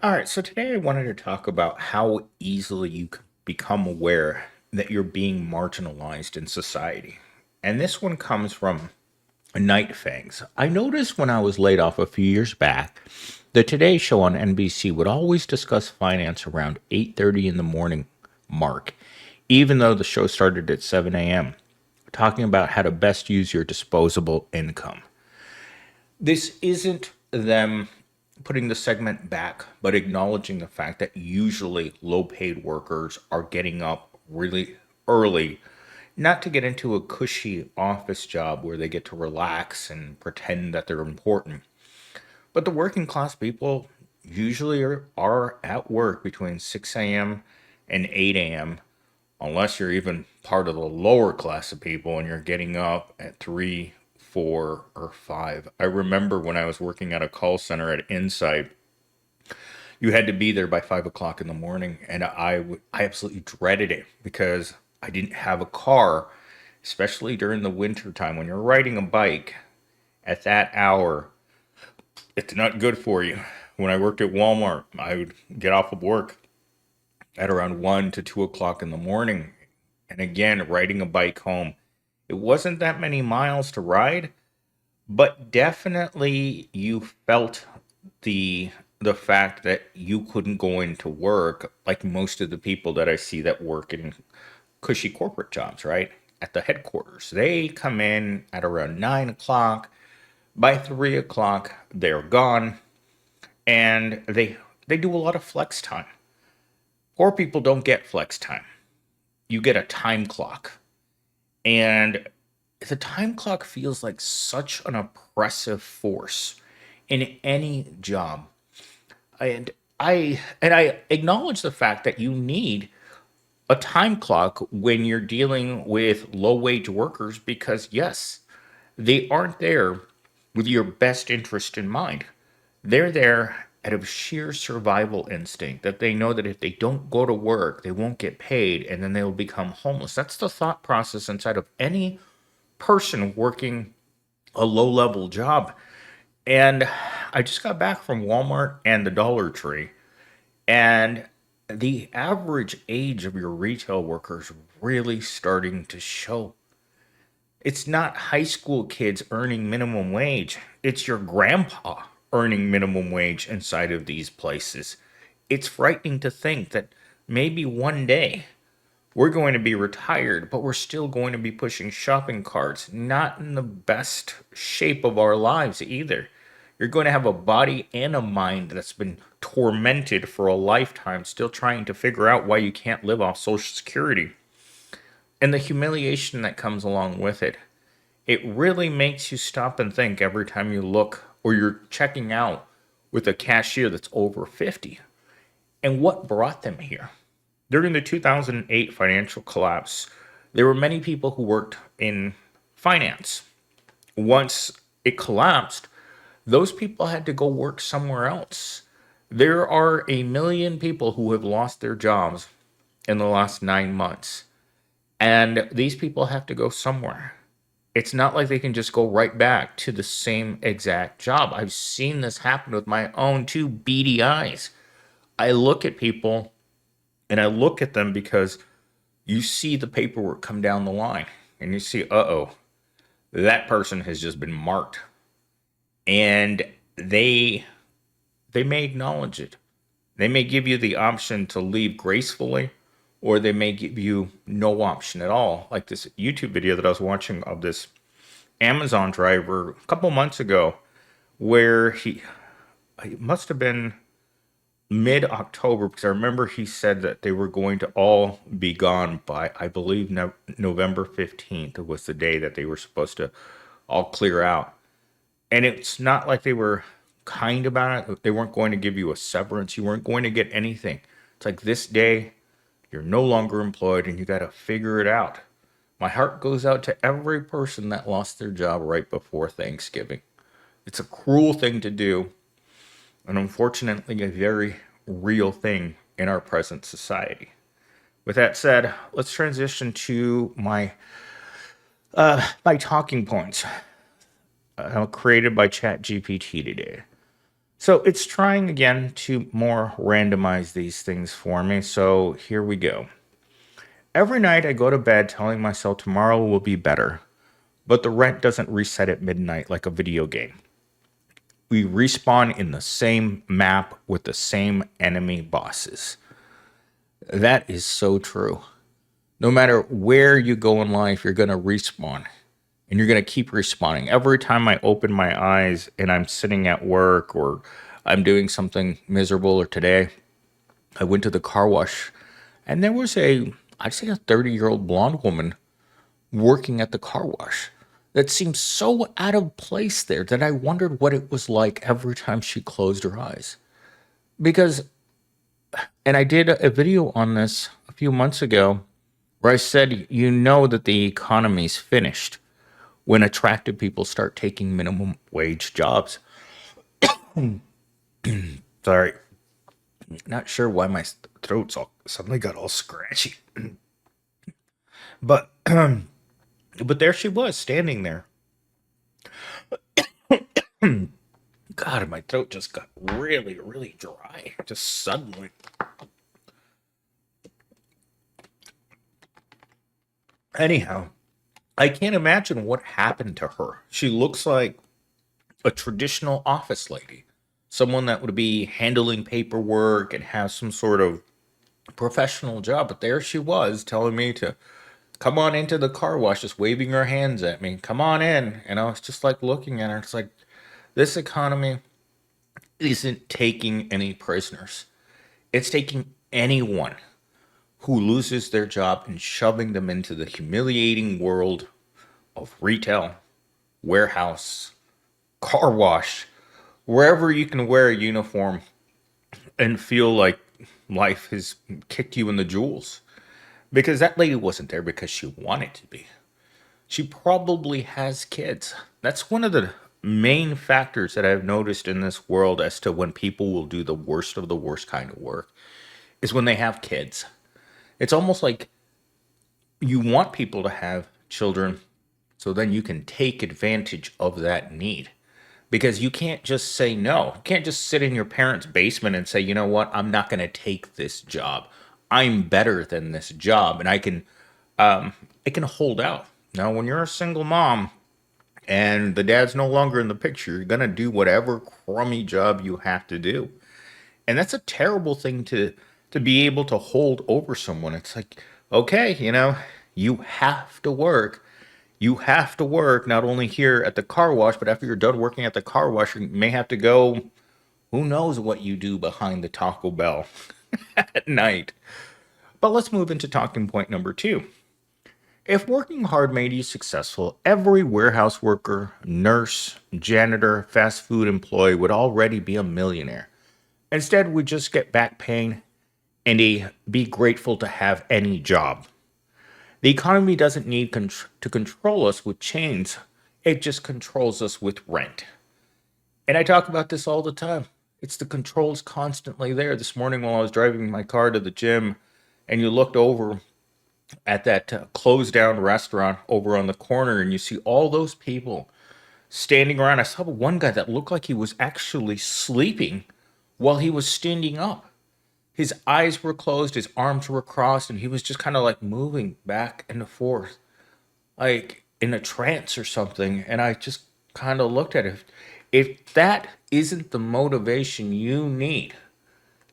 All right, so today I wanted to talk about how easily you can become aware that you're being marginalized in society. And this one comes from Night Fangs. I noticed when I was laid off a few years back, the Today Show on NBC would always discuss finance around 8:30 in the morning mark, even though the show started at 7 a.m., talking about how to best use your disposable income. This isn't them putting the segment back, but acknowledging the fact that usually low paid workers are getting up really early, not to get into a cushy office job where they get to relax and pretend that they're important. But the working class people usually are at work between 6 a.m. and 8 a.m., unless you're even part of the lower class of people and you're getting up at 3, 4, or 5. I remember when I was working at a call center at Insight, you had to be there by 5 o'clock in the morning, and I absolutely dreaded it because I didn't have a car, especially during the winter time when you're riding a bike at that hour. It's not good for you. When I worked at Walmart, I would get off of work at around 1 to 2 o'clock in the morning. And again, riding a bike home. It wasn't that many miles to ride, but definitely you felt the the fact that you couldn't go into work like most of the people that I see that work in cushy corporate jobs, right? At the headquarters. They come in at around 9 o'clock. By 3 o'clock, they're gone. And they do a lot of flex time. Poor people don't get flex time. You get a time clock. And the time clock feels like such an oppressive force in any job. And I acknowledge the fact that you need a time clock when you're dealing with low wage workers because yes, they aren't there with your best interest in mind. They're there out of sheer survival instinct that they know that if they don't go to work, they won't get paid and then they'll become homeless. That's the thought process inside of any person working a low level job. And I just got back from Walmart and the Dollar Tree, and the average age of your retail workers really starting to show. It's not high school kids earning minimum wage, it's your grandpa earning minimum wage inside of these places. It's frightening to think that maybe one day we're going to be retired, but we're still going to be pushing shopping carts, not in the best shape of our lives either. You're going to have a body and a mind that's been tormented for a lifetime, still trying to figure out why you can't live off Social Security. And the humiliation that comes along with it. It really makes you stop and think every time you look or you're checking out with a cashier that's over 50. And what brought them here? During the 2008 financial collapse, there were many people who worked in finance. Once it collapsed, those people had to go work somewhere else. There are a million people who have lost their jobs in the last 9 months, and these people have to go somewhere. It's not like they can just go right back to the same exact job. I've seen this happen with my own two beady eyes. I look at people and I look at them because you see the paperwork come down the line and you see, uh-oh, that person has just been marked. And they may acknowledge it. They may give you the option to leave gracefully, or they may give you no option at all. Like this YouTube video that I was watching of this Amazon driver a couple months ago, where it must have been mid October, because I remember he said that they were going to all be gone by, I believe, November 15th was the day that they were supposed to all clear out. And it's not like they were kind about it. They weren't going to give you a severance. You weren't going to get anything. It's like this day, you're no longer employed and you got to figure it out. My heart goes out to every person that lost their job right before Thanksgiving. It's a cruel thing to do, and unfortunately, a very real thing in our present society. With that said, let's transition to my talking points created by ChatGPT today. So it's trying again to more randomize these things for me. So here we go. Every night I go to bed telling myself tomorrow will be better, but the rent doesn't reset at midnight like a video game. We respawn in the same map with the same enemy bosses. That is so true. No matter where you go in life, you're going to respawn and you're going to keep respawning. Every time I open my eyes and I'm sitting at work or I'm doing something miserable, or today I went to the car wash and there was I'd say a 30-year-old blonde woman working at the car wash that seemed so out of place there that I wondered what it was like every time she closed her eyes. Because, and I did a video on this a few months ago where I said, you know that the economy's finished when attractive people start taking minimum wage jobs. Sorry, not sure why my throat's all suddenly got all scratchy. But but there she was standing there. God, my throat just got really, really dry. Just suddenly. Anyhow, I can't imagine what happened to her. She looks like a traditional office lady, someone that would be handling paperwork and have some sort of professional job. But there she was telling me to come on into the car wash, just waving her hands at me. Come on in. And I was just like looking at her. It's like, this economy isn't taking any prisoners. It's taking anyone who loses their job and shoving them into the humiliating world of retail, warehouse, car wash, wherever you can wear a uniform and feel like life has kicked you in the jewels. Because that lady wasn't there because she wanted to be. She probably has kids. That's one of the main factors that I've noticed in this world as to when people will do the worst of the worst kind of work is when they have kids. It's almost like you want people to have children so then you can take advantage of that need. Because you can't just say no. You can't just sit in your parents' basement and say, you know what, I'm not going to take this job. I'm better than this job, and I can hold out. Now, when you're a single mom and the dad's no longer in the picture, you're gonna do whatever crummy job you have to do, and that's a terrible thing to be able to hold over someone. It's like, okay, you have to work. You have to work not only here at the car wash, but after you're done working at the car wash, you may have to go. Who knows what you do behind the Taco Bell at night? But let's move into talking point number two. If working hard made you successful, every warehouse worker, nurse, janitor, fast food employee would already be a millionaire. Instead, we just get back pain and be grateful to have any job. The economy doesn't need to control us with chains, it just controls us with rent. And I talk about this all the time. It's the controls constantly there. This morning, while I was driving my car to the gym, and you looked over at that closed down restaurant over on the corner and you see all those people standing around. I saw one guy that looked like he was actually sleeping while he was standing up. His eyes were closed, his arms were crossed, and he was just kind of like moving back and forth, like in a trance or something. And I just kind of looked at it. If that isn't the motivation you need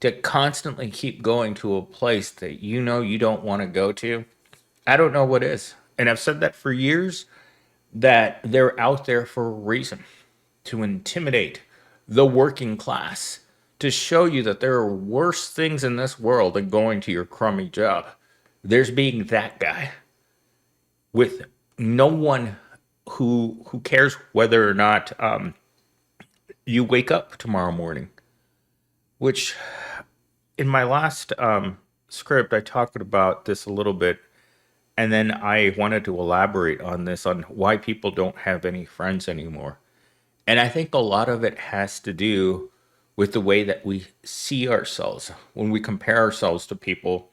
to constantly keep going to a place that you know you don't want to go to, I don't know what is. And I've said that for years, that they're out there for a reason, to intimidate the working class, to show you that there are worse things in this world than going to your crummy job. There's being that guy with no one who cares whether or not you wake up tomorrow morning. Which in my last script, I talked about this a little bit. And then I wanted to elaborate on this, on why people don't have any friends anymore. And I think a lot of it has to do with the way that we see ourselves when we compare ourselves to people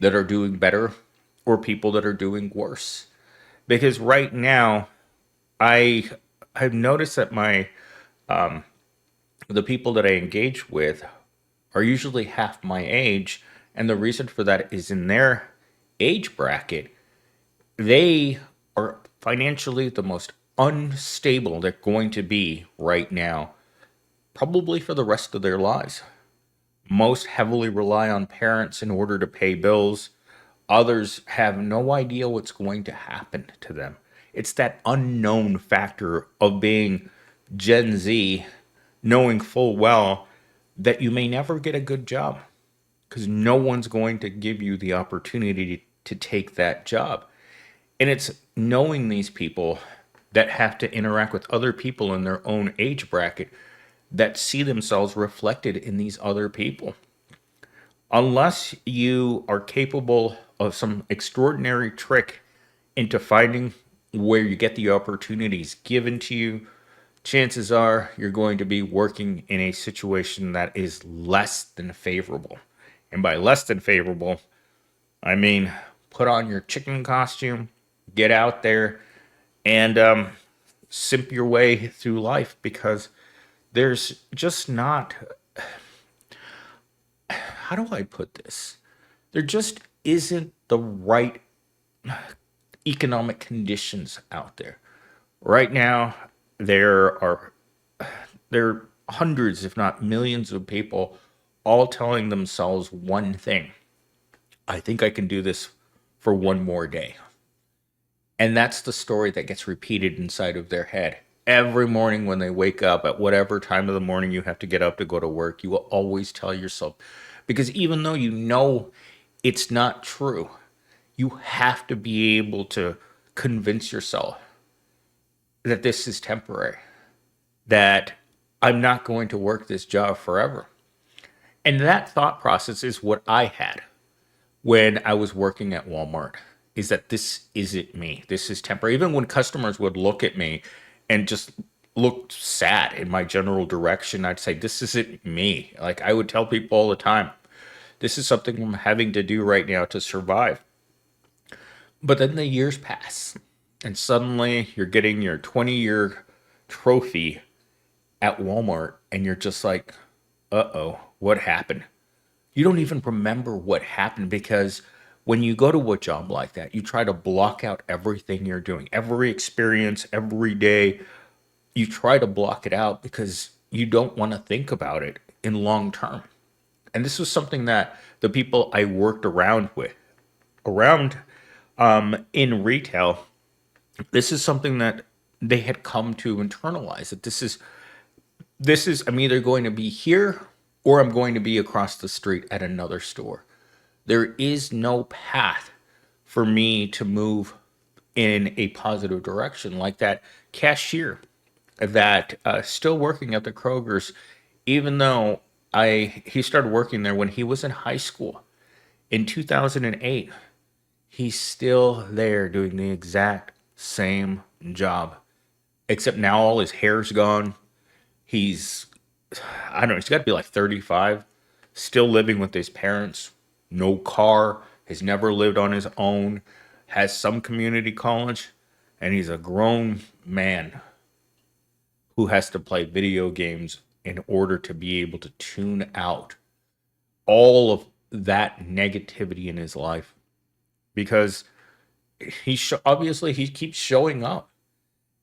that are doing better or people that are doing worse. Because right now, I I've noticed that The people that I engage with are usually half my age, and the reason for that is in their age bracket, they are financially the most unstable they're going to be right now, probably for the rest of their lives. Most heavily rely on parents in order to pay bills. Others have no idea what's going to happen to them. It's that unknown factor of being Gen Z, knowing full well that you may never get a good job because no one's going to give you the opportunity to take that job. And it's knowing these people that have to interact with other people in their own age bracket that see themselves reflected in these other people. Unless you are capable of some extraordinary trick into finding where you get the opportunities given to you, chances are you're going to be working in a situation that is less than favorable. And by less than favorable, I mean put on your chicken costume, get out there, and simp your way through life because there's just not, how do I put this? There just isn't the right economic conditions out there. Right now, there are there are hundreds, if not millions, of people all telling themselves one thing. I think I can do this for one more day. And that's the story that gets repeated inside of their head. Every morning when they wake up, at whatever time of the morning you have to get up to go to work, you will always tell yourself, because even though you know it's not true, you have to be able to convince yourself that this is temporary, that I'm not going to work this job forever. And that thought process is what I had when I was working at Walmart, is that this isn't me. This is temporary. Even when customers would look at me and just look sad in my general direction, I'd say, this isn't me. Like I would tell people all the time, this is something I'm having to do right now to survive. But then the years pass, and suddenly you're getting your 20-year trophy at Walmart, and you're just like, uh oh, what happened? You don't even remember what happened because when you go to a job like that, you try to block out everything you're doing, every experience, every day. You try to block it out because you don't want to think about it in long term. And this was something that the people I worked around in retail, this is something that they had come to internalize that this is I'm either going to be here or I'm going to be across the street at another store. There is no path for me to move in a positive direction like that cashier that still working at the Kroger's, even though I he started working there when he was in high school in 2008. He's still there doing the exact same job, except now all his hair's gone. He's, I don't know, he's got to be like 35, still living with his parents, no car, has never lived on his own, has some community college, and he's a grown man who has to play video games in order to be able to tune out all of that negativity in his life because obviously he keeps showing up.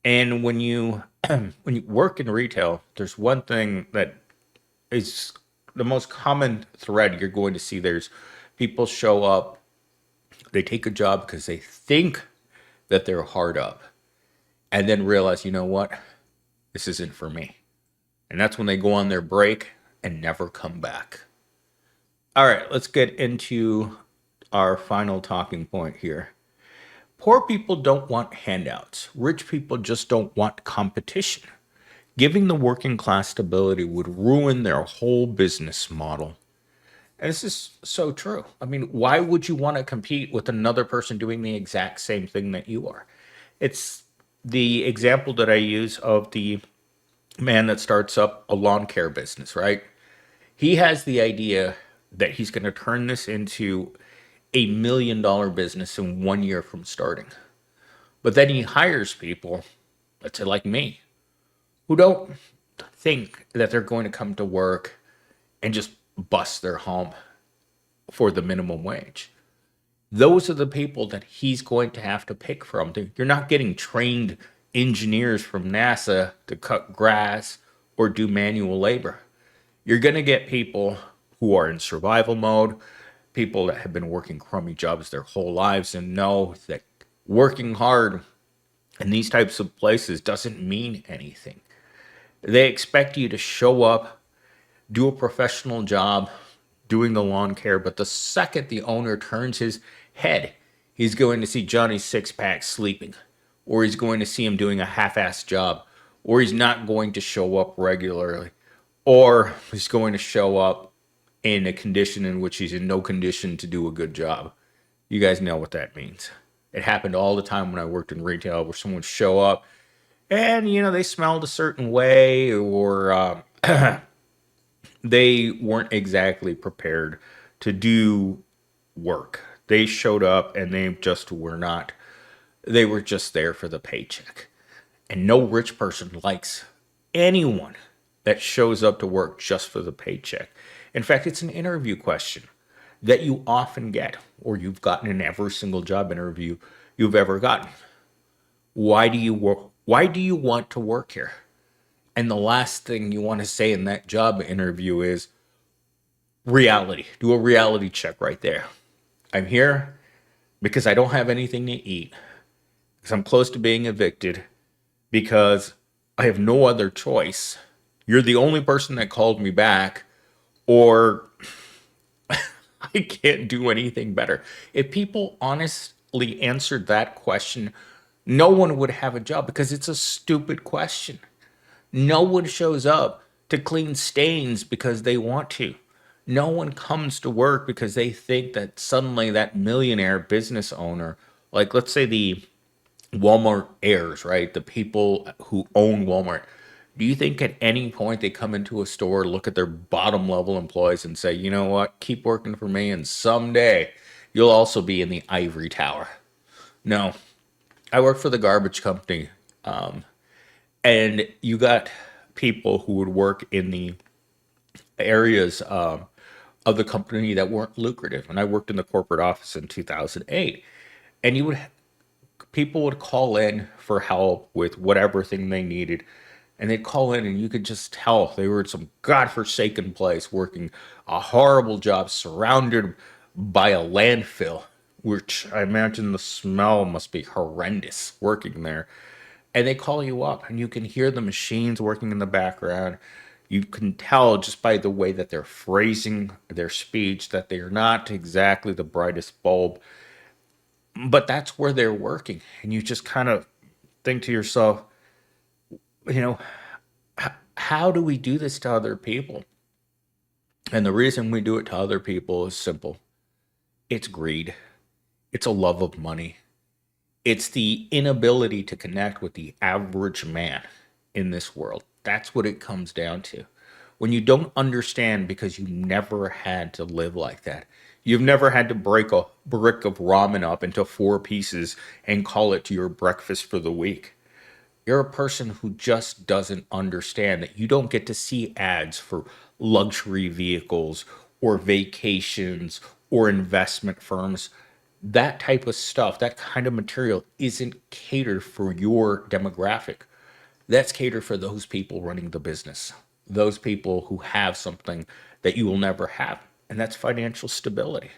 And when you when you work in retail, there's one thing that is the most common thread you're going to see. There's people show up, they take a job because they think that they're hard up, and then realize, you know what, this isn't for me. And that's when they go on their break and never come back. All right, let's get into our final talking point here. Poor people don't want handouts. Rich people just don't want competition. Giving the working class stability would ruin their whole business model. And this is so true. I mean, why would you want to compete with another person doing the exact same thing that you are? It's the example that I use of the man that starts up a lawn care business, right? He has the idea that he's going to turn this into $1 million business in 1 year from starting. But then he hires people, let's say like me, who don't think that they're going to come to work and just bust their home for the minimum wage. Those are the people that he's going to have to pick from. You're not getting trained engineers from NASA to cut grass or do manual labor. You're going to get people who are in survival mode, people that have been working crummy jobs their whole lives and know that working hard in these types of places doesn't mean anything. They expect you to show up, do a professional job doing the lawn care, but the second the owner turns his head, he's going to see Johnny's six pack sleeping, or he's going to see him doing a half assed job, or he's not going to show up regularly, or he's going to show up in a condition in which he's in no condition to do a good job. You guys know what that means. It happened all the time when I worked in retail where someone would show up and, they smelled a certain way or they weren't exactly prepared to do work. They showed up and they just were not. They were just there for the paycheck. And no rich person likes anyone that shows up to work just for the paycheck. In fact, it's an interview question that you often get, or you've gotten in every single job interview you've ever gotten. Why do you work? Why do you want to work here? And the last thing you want to say in that job interview is reality. Do a reality check right there. I'm here because I don't have anything to eat, because I'm close to being evicted, because I have no other choice. You're the only person that called me back, or I can't do anything better. If people honestly answered that question, no one would have a job because it's a stupid question. No one shows up to clean stains because they want to. No one comes to work because they think that suddenly that millionaire business owner, like let's say the Walmart heirs, right? The people who own Walmart. Do you think at any point they come into a store, look at their bottom level employees and say, you know what, keep working for me and someday you'll also be in the ivory tower? No. I work for the garbage company, and you got people who would work in the areas of the company that weren't lucrative. And I worked in the corporate office in 2008. And people would call in for help with whatever thing they needed. And they'd call in, and you could just tell they were in some godforsaken place working a horrible job surrounded by a landfill, which I imagine the smell must be horrendous working there. And they call you up, and you can hear the machines working in the background. You can tell just by the way that they're phrasing their speech that they are not exactly the brightest bulb, but that's where they're working. And you just kind of think to yourself, you know, how do we do this to other people? And the reason we do it to other people is simple. It's greed. It's a love of money. It's the inability to connect with the average man in this world. That's what it comes down to. When you don't understand because you never had to live like that. You've never had to break a brick of ramen up into four pieces and call it to your breakfast for the week. You're a person who just doesn't understand that you don't get to see ads for luxury vehicles or vacations or investment firms. That type of stuff, that kind of material isn't catered for your demographic. That's catered for those people running the business, those people who have something that you will never have, and that's financial stability.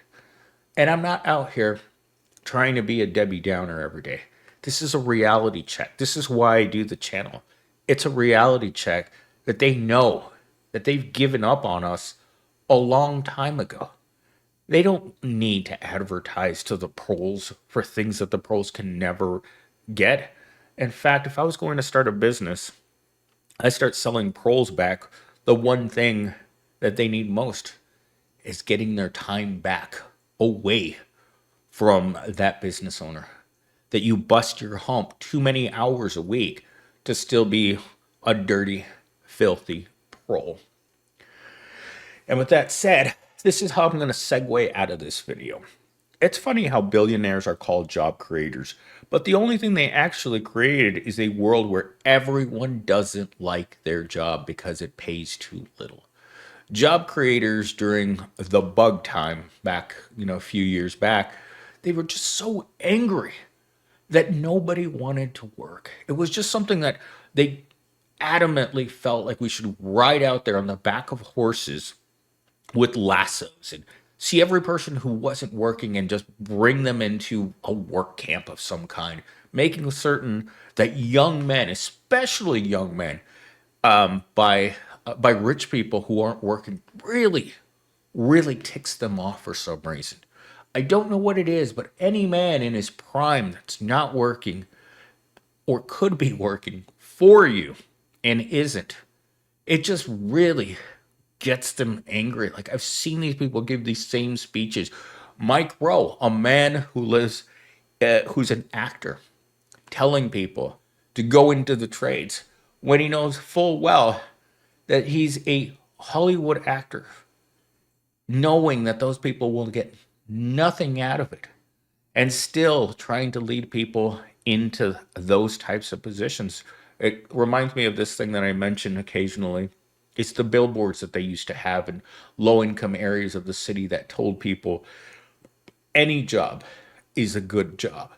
And I'm not out here trying to be a Debbie Downer every day. This is a reality check. This is why I do the channel. It's a reality check that they know that they've given up on us a long time ago. They don't need to advertise to the pros for things that the pros can never get. In fact, if I was going to start a business, I start selling pros back. The one thing that they need most is getting their time back away from that business owner. That you bust your hump too many hours a week to still be a dirty, filthy pro. And with that said, this is how I'm going to segue out of this video. It's funny how billionaires are called job creators, but the only thing they actually created is a world where everyone doesn't like their job because it pays too little. Job creators during the bug time back, a few years back, they were just so angry that nobody wanted to work. It was just something that they adamantly felt like we should ride out there on the back of horses with lassos and see every person who wasn't working and just bring them into a work camp of some kind, making certain that young men, especially young men, by rich people who aren't working, really ticks them off for some reason. I don't know what it is, but any man in his prime that's not working or could be working for you and isn't, it just really gets them angry. Like I've seen these people give these same speeches. Mike Rowe, a man who's an actor, telling people to go into the trades when he knows full well that he's a Hollywood actor, knowing that those people will get nothing out of it, and still trying to lead people into those types of positions. It reminds me of this thing that I mention occasionally. It's the billboards that they used to have in low income areas of the city that told people any job is a good job.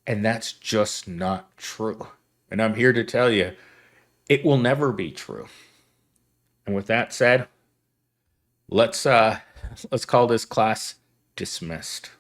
And that's just not true. And I'm here to tell you, it will never be true. And with that said, let's let's call this class dismissed.